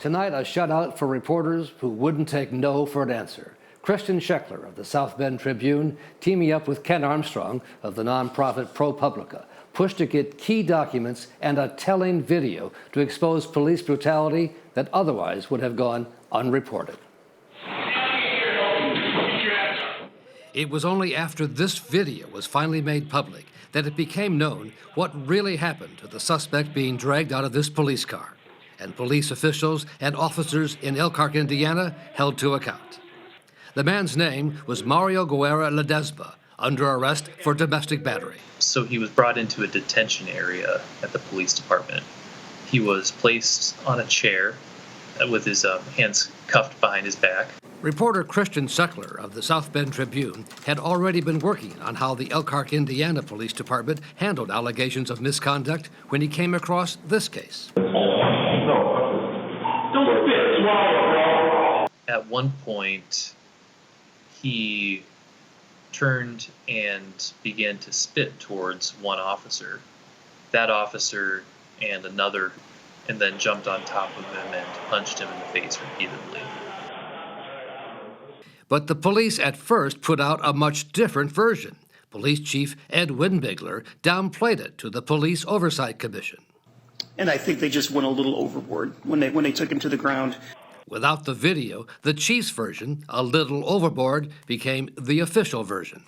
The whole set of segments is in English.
Tonight, a shout-out for reporters who wouldn't take no for an answer. Christian Scheckler of the South Bend Tribune, teaming up with Ken Armstrong of the nonprofit ProPublica, pushed to get key documents and a telling video to expose police brutality that otherwise would have gone unreported. It was only after this video was finally made public that it became known what really happened to the suspect being dragged out of this police car, and police officials and officers in Elkhart, Indiana, held to account. The man's name was Mario Ledesma, under arrest for domestic battery. So he was brought into a detention area at the police department. He was placed on a chair with his hands cuffed behind his back. Reporter Christian Scheckler of the South Bend Tribune had already been working on how the Elkhart, Indiana Police Department handled allegations of misconduct when he came across this case. At one point, he turned and began to spit towards one officer. That officer and another, and then jumped on top of him and punched him in the face repeatedly. But the police at first put out a much different version. Police Chief Ed Winbigler downplayed it to the Police Oversight Commission. And I think they just went a little overboard when they took him to the ground. Without the video, the chief's version, a little overboard, became the official version.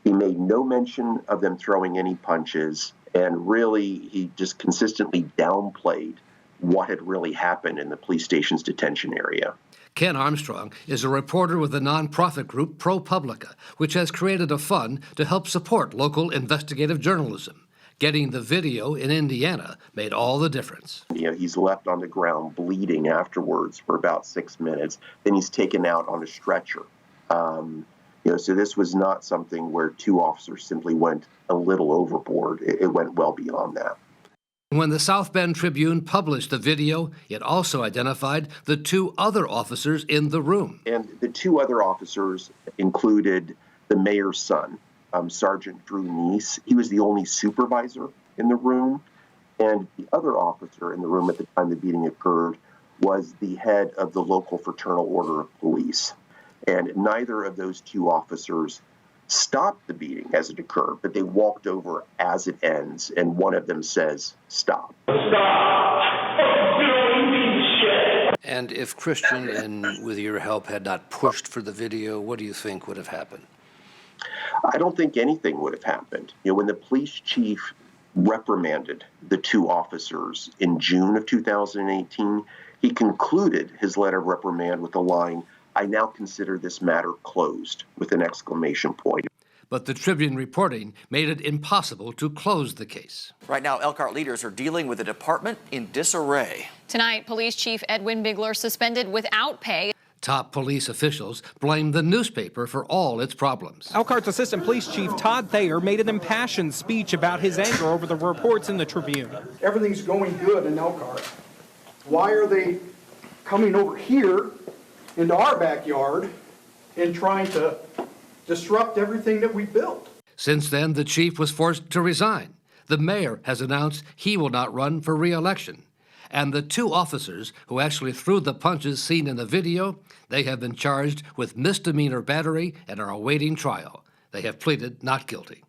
He made no mention of them throwing any punches, and really he just consistently downplayed what had really happened in the police station's detention area. Ken Armstrong is a reporter with the nonprofit group ProPublica, which has created a fund to help support local investigative journalism. Getting the video in Indiana made all the difference. He's left on the ground bleeding afterwards for about 6 minutes. Then he's taken out on a stretcher. So this was not something where two officers simply went a little overboard. It went well beyond that. When the South Bend Tribune published the video, it also identified the two other officers in the room. And the two other officers included the mayor's son, Sergeant Drew Neese. He was the only supervisor in the room. And the other officer in the room at the time the beating occurred was the head of the local fraternal order of police. And neither of those two officers stopped the beating as it occurred, but they walked over as it ends, and one of them says, "Stop." And if Christian, and with your help, had not pushed for the video, what do you think would have happened? I don't think anything would have happened. When the police chief reprimanded the two officers in June of 2018, he concluded his letter of reprimand with the line, "I now consider this matter closed," with an exclamation point. But the Tribune reporting made it impossible to close the case. Right now, Elkhart leaders are dealing with a department in disarray. Tonight, Police Chief Ed Winbigler suspended without pay. Top police officials blamed the newspaper for all its problems. Elkhart's Assistant Police Chief Todd Thayer made an impassioned speech about his anger over the reports in the Tribune. Everything's going good in Elkhart. Why are they coming over here into our backyard and trying to disrupt everything that we built? Since then, the chief was forced to resign. The mayor has announced he will not run for re-election. And the two officers who actually threw the punches seen in the video, they have been charged with misdemeanor battery and are awaiting trial. They have pleaded not guilty.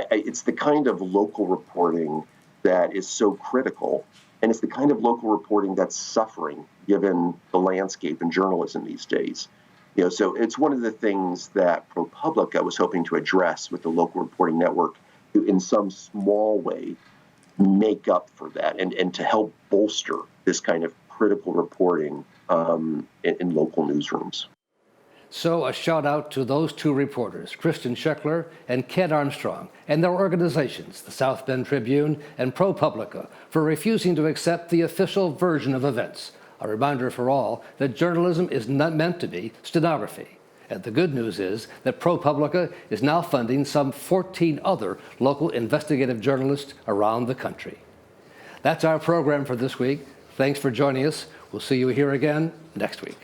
It's the kind of local reporting that is so critical, and it's the kind of local reporting that's suffering given the landscape in journalism these days. So it's one of the things that ProPublica was hoping to address with the local reporting network to, in some small way, make up for that and to help bolster this kind of critical reporting in local newsrooms. So a shout out to those two reporters, Christian Scheckler and Ken Armstrong, and their organizations, the South Bend Tribune and ProPublica, for refusing to accept the official version of events. A reminder for all that journalism is not meant to be stenography. And the good news is that ProPublica is now funding some 14 other local investigative journalists around the country. That's our program for this week. Thanks for joining us. We'll see you here again next week.